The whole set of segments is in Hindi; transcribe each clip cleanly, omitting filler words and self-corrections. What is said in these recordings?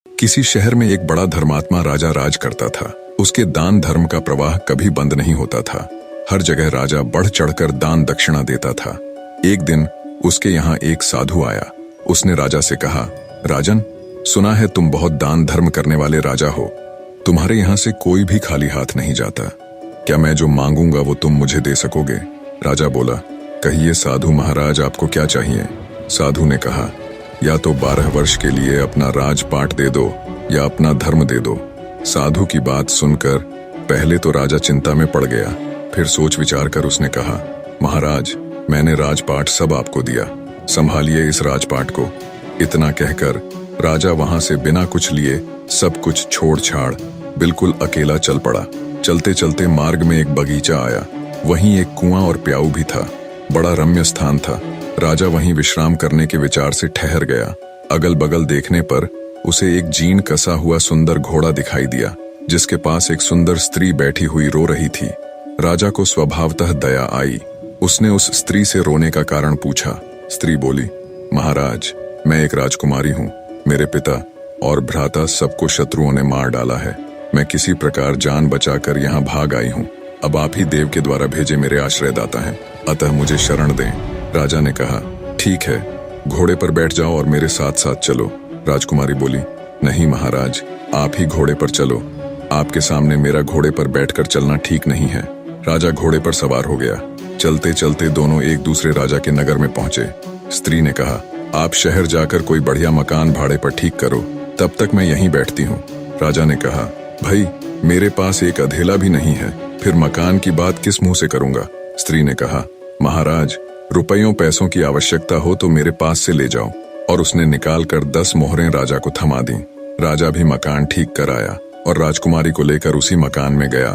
किसी शहर में एक बड़ा धर्मात्मा राजा राज करता था। उसके दान धर्म का प्रवाह कभी बंद नहीं होता था। हर जगह राजा बढ़ चढ़कर दान दक्षिणा देता था। एक दिन उसके यहाँ एक साधु आया। उसने राजा से कहा, राजन, सुना है तुम बहुत दान धर्म करने वाले राजा हो। तुम्हारे यहाँ से कोई भी खाली हाथ नहीं जाता। क्या मैं जो मांगूंगा वो तुम मुझे दे सकोगे? राजा बोला, कहिए साधु महाराज, आपको क्या चाहिए? साधु ने कहा, या तो 12 वर्ष के लिए अपना राजपाट दे दो या अपना धर्म दे दो। साधु की बात सुनकर पहले तो राजा चिंता में पड़ गया, फिर सोच विचार कर उसने कहा, महाराज, मैंने राजपाट सब आपको दिया, संभालिए इस राजपाट को। इतना कहकर राजा वहां से बिना कुछ लिए सब कुछ छोड़ छाड़ बिल्कुल अकेला चल पड़ा। चलते चलते मार्ग में एक बगीचा आया। वहीं एक कुआं और प्याऊ भी था। बड़ा रम्य स्थान था। राजा वहीं विश्राम करने के विचार से ठहर गया। अगल बगल देखने पर उसे एक जीर्ण कसा हुआ सुंदर घोड़ा दिखाई दिया, जिसके पास एक सुंदर स्त्री बैठी हुई रो रही थी। राजा को स्वभावतः दया आई। उसने उस स्त्री से रोने का कारण पूछा। स्त्री बोली, महाराज, मैं एक राजकुमारी हूँ। मेरे पिता और भ्राता सबको शत्रुओं ने मार डाला है। मैं किसी प्रकार जान बचाकर यहाँ भाग आई हूँ। अब आप ही देव के द्वारा भेजे मेरे आश्रयदाता हैं, अतः मुझे शरण दें। राजा ने कहा, ठीक है, घोड़े पर बैठ जाओ और मेरे साथ साथ चलो। राजकुमारी बोली, नहीं महाराज, आप ही घोड़े पर चलो। आपके सामने मेरा घोड़े पर बैठकर चलना ठीक नहीं है। राजा घोड़े पर सवार हो गया। चलते चलते दोनों एक दूसरे राजा के नगर में पहुंचे। स्त्री ने कहा, आप शहर जाकर कोई बढ़िया मकान भाड़े पर ठीक करो, तब तक मैं यहीं बैठती हूँ। राजा ने कहा, भाई, मेरे पास एक अधेला भी नहीं है, फिर मकान की बात किस मुंह से करूंगा? स्त्री ने कहा, महाराज, रुपयों पैसों की आवश्यकता हो तो मेरे पास से ले जाओ। और उसने निकाल कर 10 मोहरें राजा को थमा दी। राजा भी मकान ठीक कर आया और राजकुमारी को लेकर उसी मकान में गया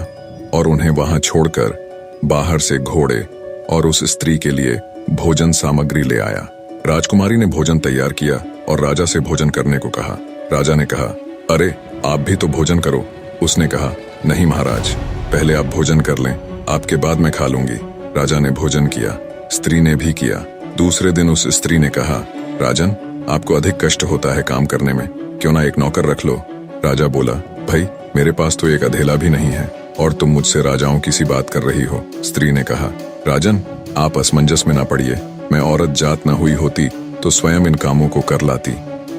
और उन्हें वहां छोड़कर बाहर से घोड़े और उस स्त्री के लिए भोजन सामग्री ले आया। राजकुमारी ने भोजन तैयार किया और राजा से भोजन करने को कहा। राजा ने कहा, अरे, आप भी तो भोजन करो। उसने कहा, नहीं महाराज, पहले आप भोजन कर लें, आपके बाद मैं खा लूंगी। राजा ने भोजन किया, स्त्री ने भी किया। दूसरे दिन उस स्त्री ने कहा, राजन, आपको अधिक कष्ट होता है काम करने में, क्यों ना एक नौकर रख लो? राजा बोला, भाई, मेरे पास तो एक अधेला भी नहीं है और तुम मुझसे राजाओं की सी बात कर रही हो। स्त्री ने कहा, राजन, आप असमंजस में ना पड़िए। मैं औरत जात न हुई होती तो स्वयं इन कामों को कर लाती,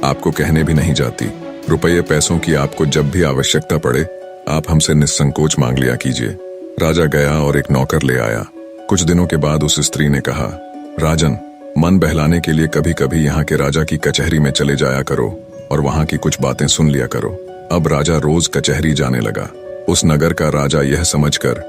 आपको कहने भी नहीं जाती। रुपये पैसों की आपको जब भी आवश्यकता पड़े, आप हमसे निस्संकोच मांग लिया कीजिए। राजा गया और एक नौकर ले आया। कुछ दिनों के बाद उस स्त्री ने कहा, राजन, मन बहलाने के लिए कभी कभी यहाँ के राजा की कचहरी में चले जाया करो और वहाँ की कुछ बातें सुन लिया करो। अब राजा रोज कचहरी जाने लगा। उस नगर का राजा यह समझकर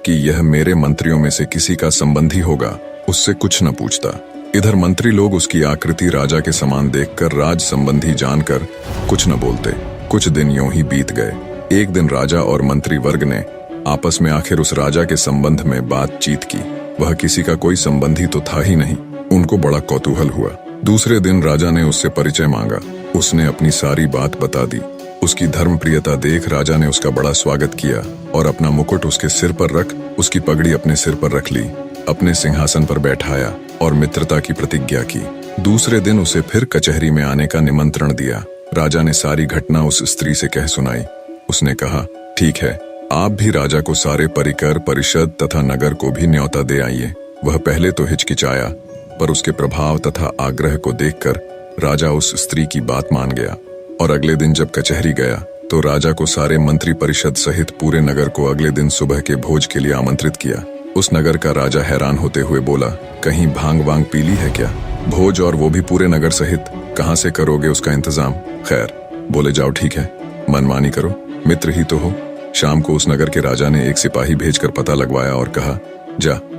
कि यह मेरे मंत्रियों में से किसी का संबंधी होगा, उससे कुछ न पूछता। इधर मंत्री लोग उसकी आकृति राजा के समान देखकर राज संबंधी जानकर कुछ न बोलते। कुछ दिन यूं ही बीत गए। एक दिन राजा और मंत्री वर्ग ने आपस में आखिर उस राजा के संबंध में बातचीत की। वह किसी का कोई संबंधी तो था ही नहीं। उनको बड़ा कौतूहल हुआ। दूसरे दिन राजा ने उससे परिचय मांगा। उसने अपनी सारी बात बता दी। उसकी धर्मप्रियता देख राजा ने उसका बड़ा स्वागत किया और अपना मुकुट उसके सिर पर रख उसकी पगड़ी अपने सिर पर रख ली, अपने सिंहासन पर बैठाया और मित्रता की प्रतिज्ञा की। दूसरे दिन उसे फिर कचहरी में आने का निमंत्रण दिया। राजा ने सारी घटना उस स्त्री से कह सुनाई। उसने कहा, ठीक है, आप भी राजा को सारे परिकर, परिषद तथा नगर को भी न्योता दे आइए। वह पहले तो हिचकिचाया, पर उसके प्रभाव तथा आग्रह को देखकर राजा उस स्त्री की बात मान गया और अगले दिन जब कचहरी गया तो राजा को सारे मंत्री परिषद सहित पूरे नगर को अगले दिन सुबह के भोज के लिए आमंत्रित किया। उस नगर का राजा हैरान होते हुए बोला, कहीं भांग वांग पी ली है क्या? भोज और वो भी पूरे नगर सहित, कहाँ से करोगे उसका इंतजाम? खैर, बोले, जाओ ठीक है, मनमानी करो, मित्र ही तो हो। शाम को उस नगर के राजा ने एक सिपाही भेजकर पता लगवाया और कहा,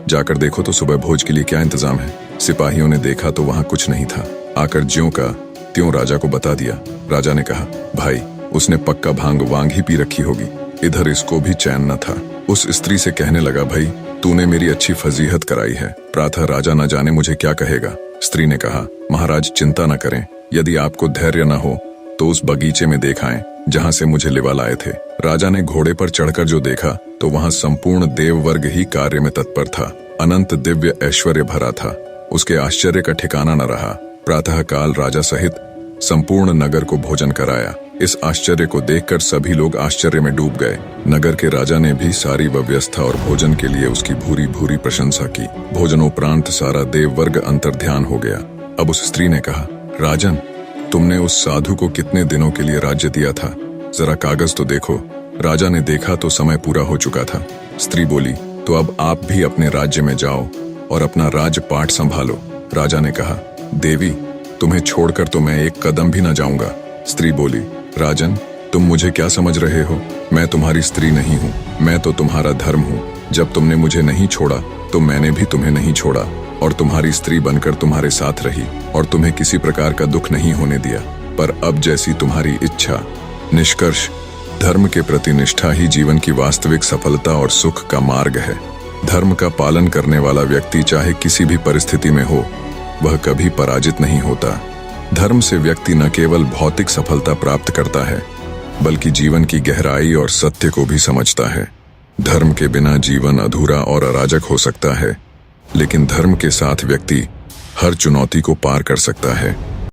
जाकर देखो तो सुबह भोज के लिए क्या इंतजाम है। सिपाहियों ने देखा तो वहां कुछ नहीं था। आकर ज्यों का त्यों राजा को बता दिया। राजा ने कहा, भाई, उसने पक्का भांग वांग ही पी रखी होगी, इधर इसको भी चैन न था। उस स्त्री से कहने लगा, भाई, तूने मेरी अच्छी फजीहत कराई है, प्रातः राजा न जाने मुझे क्या कहेगा। स्त्री ने कहा, महाराज, चिंता न करें, यदि आपको धैर्य न हो तो उस बगीचे में देखाएं जहां से मुझे लिवा लाए थे। राजा ने घोड़े पर चढ़कर जो देखा तो वहां संपूर्ण देव वर्ग ही कार्य में तत्पर था। अनंत दिव्य ऐश्वर्य भरा था। उसके आश्चर्य का ठिकाना न रहा। प्रातः काल राजा सहित संपूर्ण नगर को भोजन कराया। इस आश्चर्य को देखकर सभी लोग आश्चर्य में डूब गए। नगर के राजा ने भी सारी व्यवस्था और भोजन के लिए उसकी भूरी भूरी प्रशंसा की। भोजनोपरांत सारा देववर्ग अंतर्ध्यान हो गया। अब उस स्त्री ने कहा, राजन, तुमने उस साधु को कितने दिनों के लिए राज्य दिया था? जरा कागज तो देखो। राजा ने देखा तो समय पूरा हो चुका था। स्त्री बोली, तो अब आप भी अपने राज्य में जाओ और अपना राजपाट संभालो। राजा ने कहा, देवी, तुम्हें छोड़कर तो मैं एक कदम भी न जाऊंगा। स्त्री बोली, राजन, तुम मुझे क्या समझ रहे हो? मैं तुम्हारी स्त्री नहीं हूँ, मैं तो तुम्हारा धर्म हूँ। जब तुमने मुझे नहीं छोड़ा तो मैंने भी तुम्हें नहीं छोड़ा और तुम्हारी स्त्री बनकर तुम्हारे साथ रही और तुम्हें किसी प्रकार का दुख नहीं होने दिया। पर अब जैसी तुम्हारी इच्छा। निष्कर्ष, धर्म के प्रति निष्ठा ही जीवन की वास्तविक सफलता और सुख का मार्ग है। धर्म का पालन करने वाला व्यक्ति चाहे किसी भी परिस्थिति में हो, वह कभी पराजित नहीं होता। धर्म से व्यक्ति न केवल भौतिक सफलता प्राप्त करता है, बल्कि जीवन की गहराई और सत्य को भी समझता है। धर्म के बिना जीवन अधूरा और अराजक हो सकता है, लेकिन धर्म के साथ व्यक्ति हर चुनौती को पार कर सकता है।